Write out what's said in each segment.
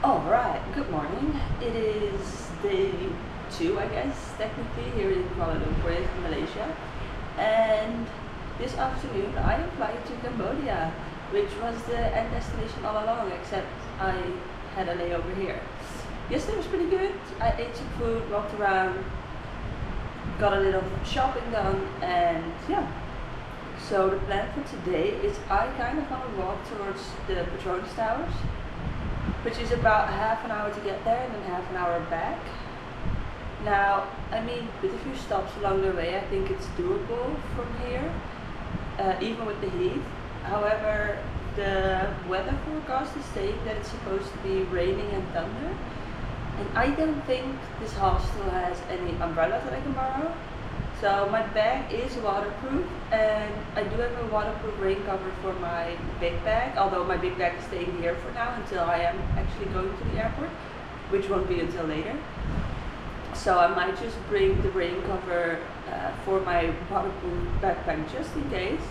Alright, good morning. It is day 2, I guess, technically, here in Kuala Lumpur, in Malaysia. And this afternoon I am flying to Cambodia, which was the end destination all along, except I had a layover here. Yesterday was pretty good. I ate some food, walked around, got a little shopping done, and yeah. So the plan for today is I kind of want to walk towards the Petronas Towers, which is about half an hour to get there and then half an hour back. Now, I mean, with a few stops along the way, I think it's doable from here, even with the heat. However, the weather forecast is saying that it's supposed to be raining and thunder, and I don't think this hostel has any umbrellas that I can borrow. So my bag is waterproof, and I do have a waterproof rain cover for my big bag, although my big bag is staying here for now until I am actually going to the airport, which won't be until later. So I might just bring the rain cover for my waterproof backpack just in case.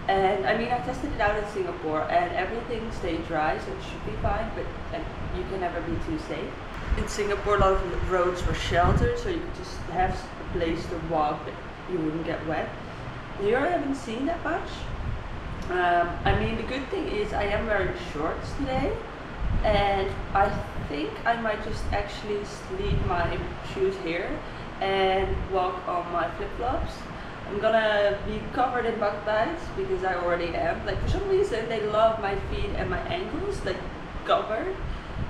And I mean, I tested it out in Singapore and everything stayed dry, so it should be fine, but like, you can never be too safe. In Singapore, a lot of the roads were sheltered, so you could just have a place to walk but you wouldn't get wet. Here I haven't seen that much. I mean, the good thing is I am wearing shorts today, and I think I might just actually leave my shoes here and walk on my flip-flops. I'm gonna be covered in bug bites because I already am. Like, for some reason they love my feet and my ankles, like, covered.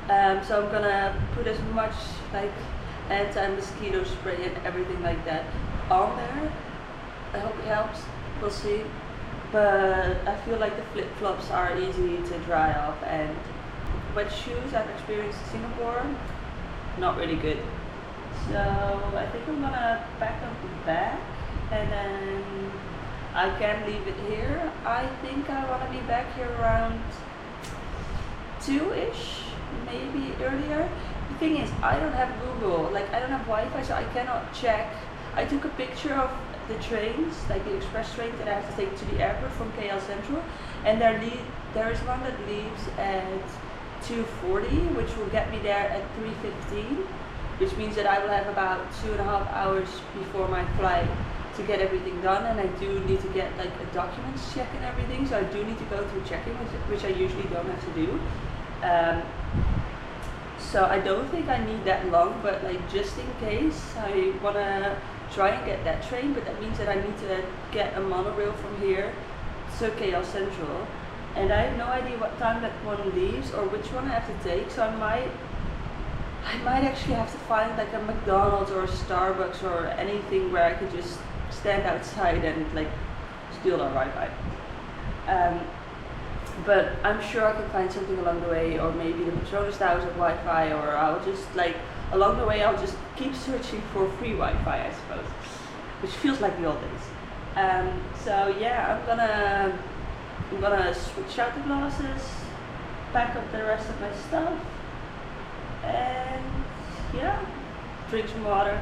So I'm gonna put as much like anti-mosquito spray and everything like that on there. I hope it helps, we'll see. But I feel like the flip-flops are easy to dry off, and wet shoes I've experienced in Singapore, not really good. So I think I'm gonna pack up the bag and then I can leave it here. I think I want to be back here around 2-ish, maybe earlier. The thing is, I don't have Google, like I don't have Wi-Fi, so I cannot check. I took a picture of the trains, like the express trains that I have to take to the airport from KL Central, and there is one that leaves at 2:40, which will get me there at 3:15, which means that I will have about 2.5 hours before my flight to get everything done, and I do need to get like a documents check and everything, so I do need to go through checking, which I usually don't have to do. So I don't think I need that long, but like just in case, I wanna try and get that train, but that means that I need to get a monorail from here to KL Central, and I have no idea what time that one leaves or which one I have to take, so I might actually have to find like a McDonald's or a Starbucks or anything where I could just stand outside and like steal their Wi-Fi. But I'm sure I can find something along the way, or maybe the Petronas Towers have Wi-Fi, or I'll just like along the way I'll just keep searching for free Wi-Fi, I suppose, which feels like the old days. So yeah, I'm gonna switch out the glasses, pack up the rest of my stuff, and yeah, drink some water.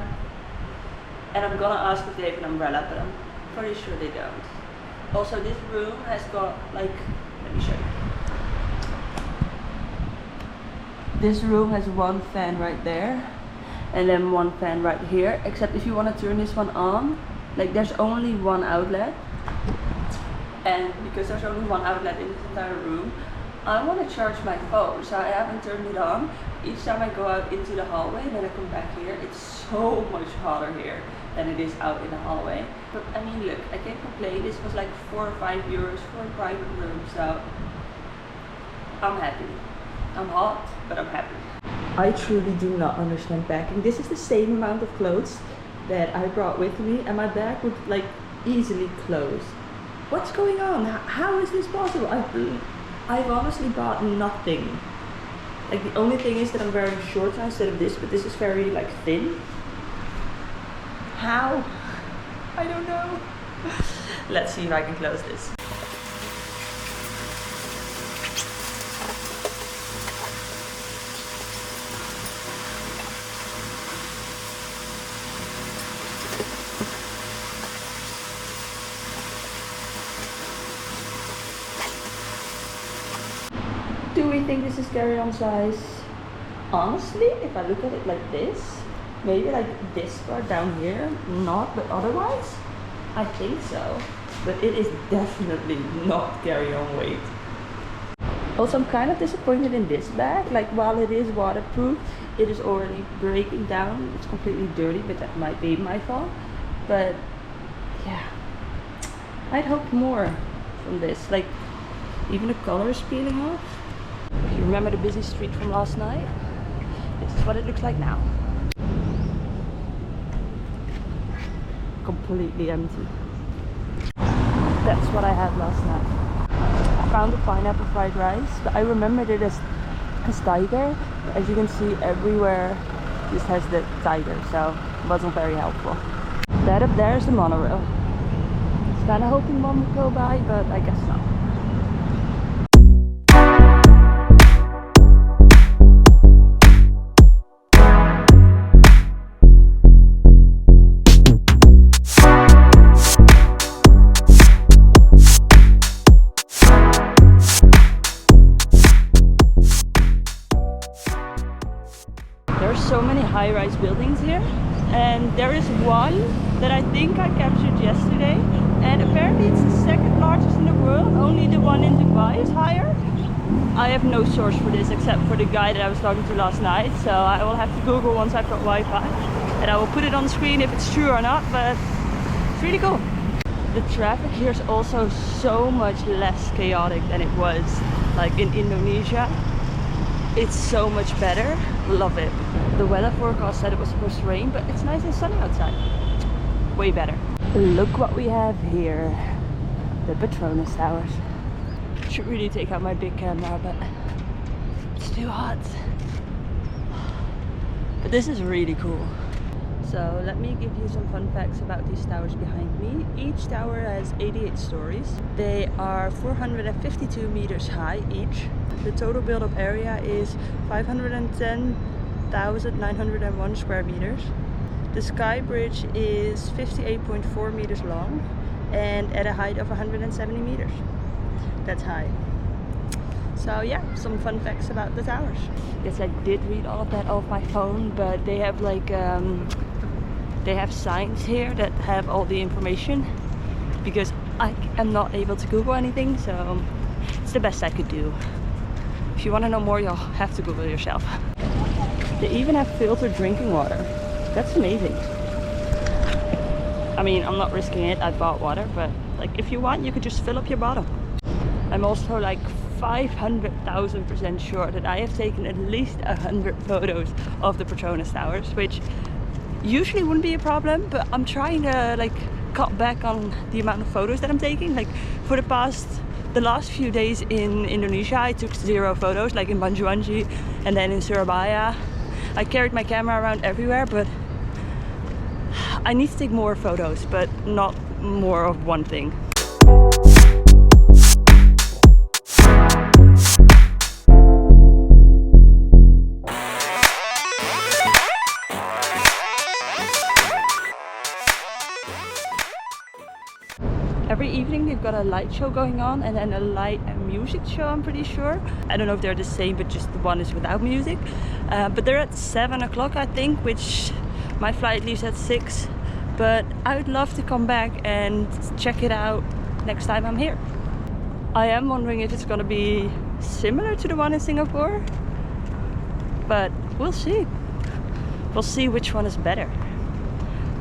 And I'm gonna ask if they have an umbrella, but I'm pretty sure they don't. Also, this room has got like, let me show you. This room has one fan right there, and then one fan right here, except if you want to turn this one on, like there's only one outlet. And because there's only one outlet in this entire room, I want to charge my phone, so I haven't turned it on. Each time I go out into the hallway and then I come back here, it's so much hotter here than it is out in the hallway. But I mean, look, I can't complain. This was like 4 or 5 euros for a private room, so I'm happy. I'm hot, but I'm happy. I truly do not understand packing. This is the same amount of clothes that I brought with me, and my bag would like easily close. What's going on? How is this possible? I've honestly bought nothing. Like the only thing is that I'm wearing shorts instead of this, but this is very like thin. How? I don't know. Let's see if I can close this. Do we think this is carry-on size? Honestly, if I look at it like this, maybe like this part down here, not, but otherwise, I think so. But it is definitely not carry-on weight. Also, I'm kind of disappointed in this bag. Like, while it is waterproof, it is already breaking down. It's completely dirty, but that might be my fault. But yeah, I'd hoped more from this. Like, even the color is peeling off. If you remember the busy street from last night, this is what it looks like now. Completely empty. That's what I had last night. I found the pineapple fried rice, but I remembered it as tiger. As you can see, everywhere this has the tiger, so it wasn't very helpful. That up there is the monorail. I was kind of hoping one would go by, but I guess not. So many high-rise buildings here, and there is one that I think I captured yesterday, and apparently it's the second largest in the world. Only the one in Dubai is higher. I have no source for this except for the guy that I was talking to last night, so I will have to Google once I've got Wi-Fi, and I will put it on the screen if it's true or not, but it's really cool. The traffic here is also so much less chaotic than it was like in Indonesia. It's so much better. Love it. The weather forecast said it was supposed to rain, but it's nice and sunny outside. Way better. Look what we have here. The Petronas Towers. Should really take out my big camera, but it's too hot. But this is really cool. So let me give you some fun facts about these towers behind me. Each tower has 88 stories. They are 452 meters high each. The total built-up area is 510,901 square meters. The sky bridge is 58.4 meters long and at a height of 170 meters. That's high. So yeah, some fun facts about the towers. Yes, I did read all of that off my phone, but they have like they have signs here that have all the information because I am not able to Google anything, so it's the best I could do. If you want to know more, you'll have to Google yourself. They even have filtered drinking water. That's amazing. I mean, I'm not risking it. I bought water, but like if you want, you could just fill up your bottle. I'm also like 500,000% sure that I have taken at least 100 photos of the Petronas Towers, which usually wouldn't be a problem, but I'm trying to like cut back on the amount of photos that I'm taking. Like for the last few days in Indonesia, I took 0 photos, like in Banjuanji and then in Surabaya. I carried my camera around everywhere, but I need to take more photos, but not more of one thing. Every evening they've got a light show going on and then a light and music show, I'm pretty sure. I don't know if they're the same, but just the one is without music. But they're at 7 o'clock, I think, which my flight leaves at 6. But I would love to come back and check it out next time I'm here. I am wondering if it's gonna be similar to the one in Singapore, but we'll see. We'll see which one is better.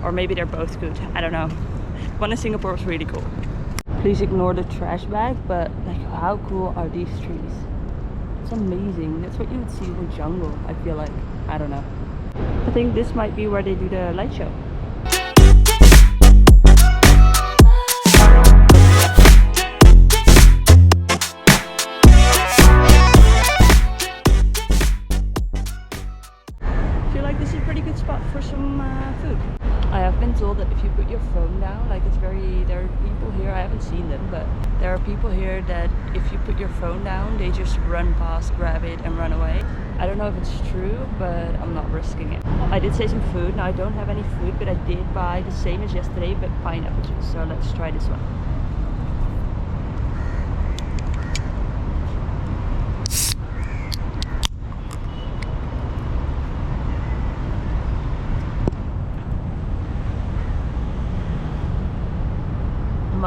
Or maybe they're both good, I don't know. One in Singapore was really cool. Please ignore the trash bag, but like how cool are these trees? It's amazing. That's what you would see in the jungle, I feel like. I don't know. I think this might be where they do the light show. I feel like this is a pretty good spot for some food. I have been told that if you put your phone down, like there are people here, I haven't seen them, but there are people here that if you put your phone down, they just run past, grab it and run away. I don't know if it's true, but I'm not risking it. I did say some food. Now I don't have any food, but I did buy the same as yesterday, but pineapple juice. So let's try this one.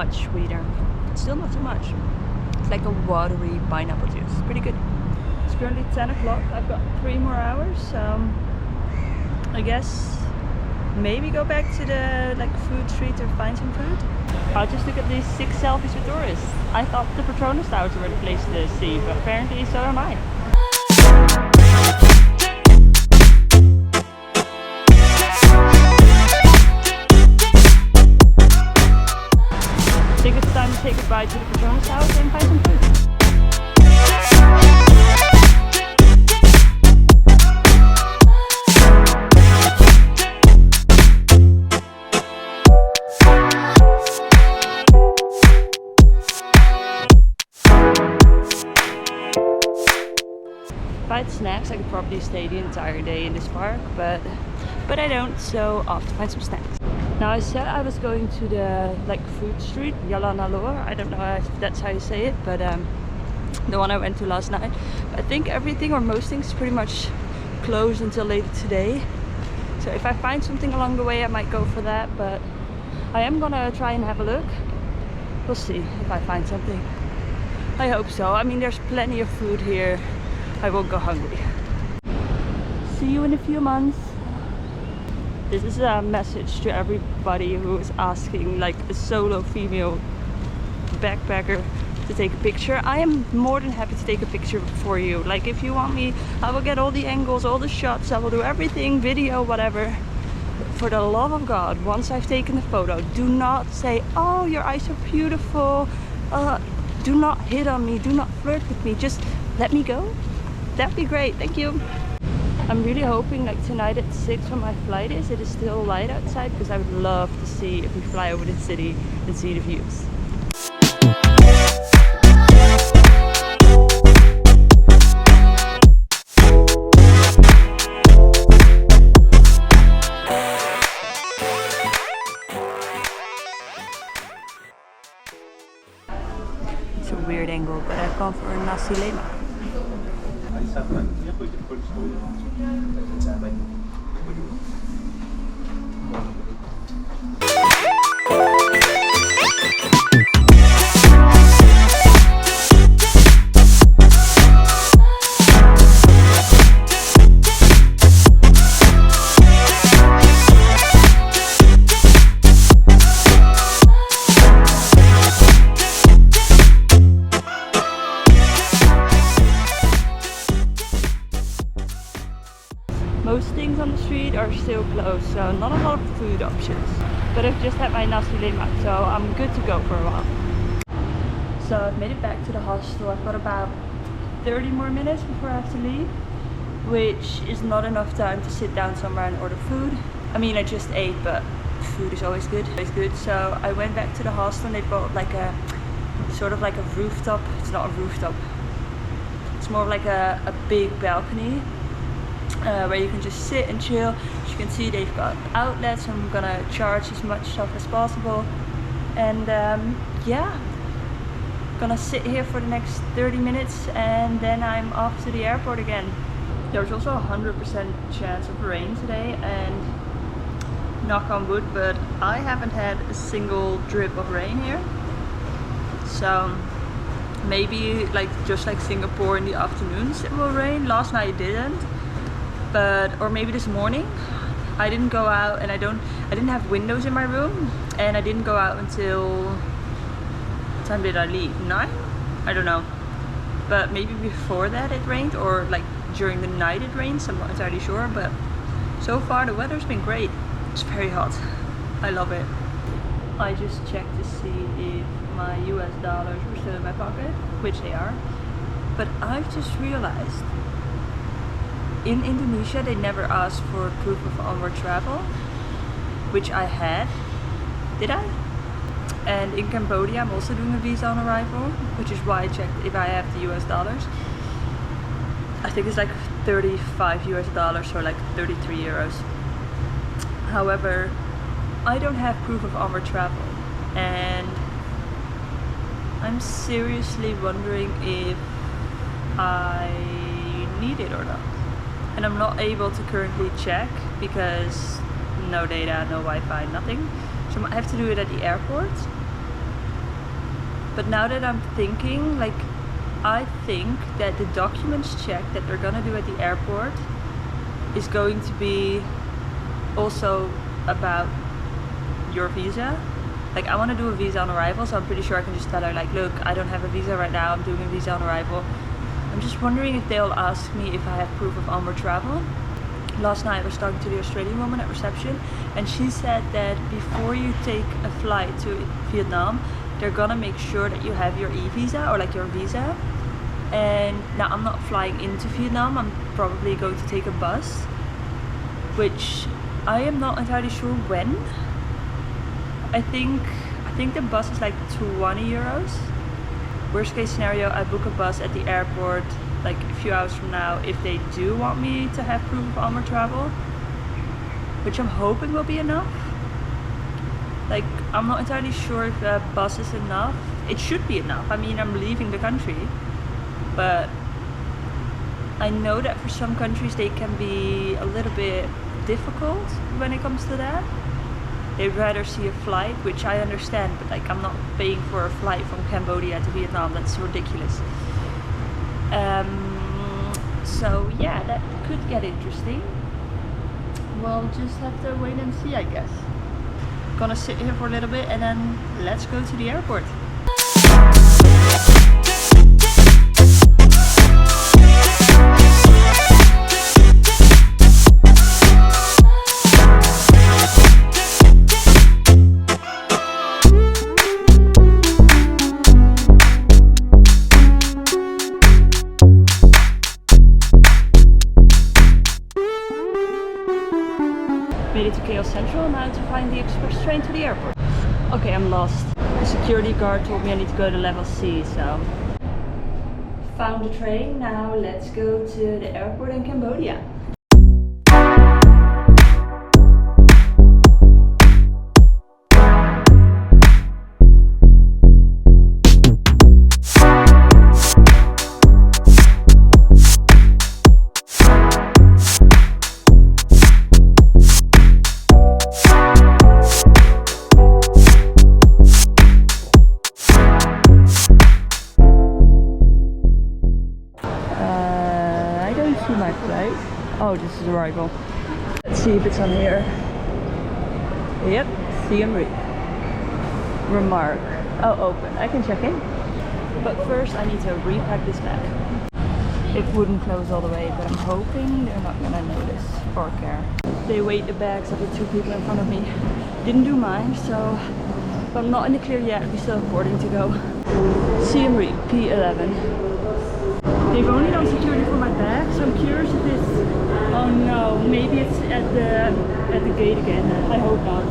much sweeter. Still not too much. It's like a watery pineapple juice. Pretty good. It's currently 10 o'clock. I've got 3 more hours. I guess maybe go back to the food street to find some food. I'll just look at these 6 selfies with tourists. I thought the Petronas Towers were the place to see, but apparently so am I. I think it's time to say goodbye to the Petronas Towers and find some food. If I had snacks, I could probably stay the entire day in this park, but I don't, so I'll have to find some snacks. Now I said I was going to the food street, Jalan Alor. I don't know if that's how you say it, but the one I went to last night. I think everything or most things is pretty much closed until later today. So if I find something along the way, I might go for that, but I am gonna try and have a look. We'll see if I find something. I hope so. I mean, there's plenty of food here. I won't go hungry. See you in a few months. This is a message to everybody who is asking like a solo female backpacker to take a picture. I am more than happy to take a picture for you. Like if you want me, I will get all the angles, all the shots, I will do everything, video, whatever. But for the love of God, once I've taken the photo, do not say, oh, your eyes are beautiful. Do not hit on me, do not flirt with me, just let me go. That'd be great, thank you. I'm really hoping like tonight at 6 when my flight is, it is still light outside, because I would love to see if we fly over the city and see the views. It's a weird angle, but I've gone for a nasi lemak. Most things on the street are still closed, so not a lot of food options. But I've just had my nasi lemak, so I'm good to go for a while. So I've made it back to the hostel. I've got about 30 more minutes before I have to leave, which is not enough time to sit down somewhere and order food. I mean, I just ate, but food is always good. So I went back to the hostel and they bought like a sort of like a rooftop. It's not a rooftop. It's more like a big balcony. Where you can just sit and chill. As you can see, they've got outlets. I'm gonna charge as much stuff as possible, and yeah, gonna sit here for the next 30 minutes and then I'm off to the airport again. There's also a 100% chance of rain today, and knock on wood, but I haven't had a single drip of rain here, so maybe just like Singapore in the afternoons it will rain. Last night it didn't. But, or maybe this morning, I didn't go out, and I didn't have windows in my room, and I didn't go out until, what time did I leave? 9? I don't know. But maybe before that it rained, or like during the night it rains, I'm not entirely sure, but so far the weather's been great. It's very hot. I love it. I just checked to see if my US dollars were still in my pocket, which they are. But I've just realized, in Indonesia, they never asked for proof of onward travel, which I had. Did I? And in Cambodia, I'm also doing a visa on arrival, which is why I checked if I have the US dollars. I think it's like 35 US dollars, or like 33 euros. However, I don't have proof of onward travel, and I'm seriously wondering if I need it or not. And I'm not able to currently check because no data, no Wi-Fi, nothing. So I have to do it at the airport. But now that I'm thinking, like, I think that the documents check that they're gonna do at the airport is going to be also about your visa. Like, I want to do a visa on arrival, so I'm pretty sure I can just tell her, like, look, I don't have a visa right now, I'm doing a visa on arrival. I'm just wondering if they'll ask me if I have proof of onward travel. Last night I was talking to the Australian woman at reception, and she said that before you take a flight to Vietnam, they're gonna make sure that you have your e-visa, or like your visa. And now I'm not flying into Vietnam, I'm probably going to take a bus, which I am not entirely sure when. I think the bus is like 20 euros. Worst case scenario, I book a bus at the airport like a few hours from now if they do want me to have proof of onward travel, which I'm hoping will be enough. Like, I'm not entirely sure if a bus is enough. It should be enough. I mean, I'm leaving the country, but I know that for some countries they can be a little bit difficult when it comes to that. They'd rather see a flight, which I understand, but like, I'm not paying for a flight from Cambodia to Vietnam. That's ridiculous. So yeah, that could get interesting. We'll just have to wait and see, I guess. Gonna sit here for a little bit and then let's go to the airport. Made it to KL Central, now to find the express train to the airport. Okay, I'm lost. The security guard told me I need to go to level C, so... Found the train, now let's go to the airport in Cambodia. My flight. Oh, this is arrival. Let's see if it's on here. Yep, see and read. Remark. Oh, open. I can check in. But first I need to repack this bag. It wouldn't close all the way, but I'm hoping they're not gonna notice or care. They weighed the bags of the two people in front of me. Didn't do mine, so I'm not in the clear yet. We still have boarding to go. See and read. P11. They've only done security for my bag, so I'm curious if it's... Oh no, maybe it's at the gate again. I hope not.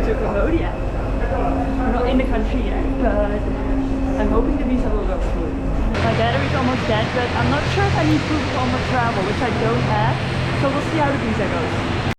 Cambodia. I'm not in the country yet, but I'm hoping the visa will go through. My battery's almost dead, but I'm not sure if I need proof of onward travel, which I don't have, so we'll see how the visa goes.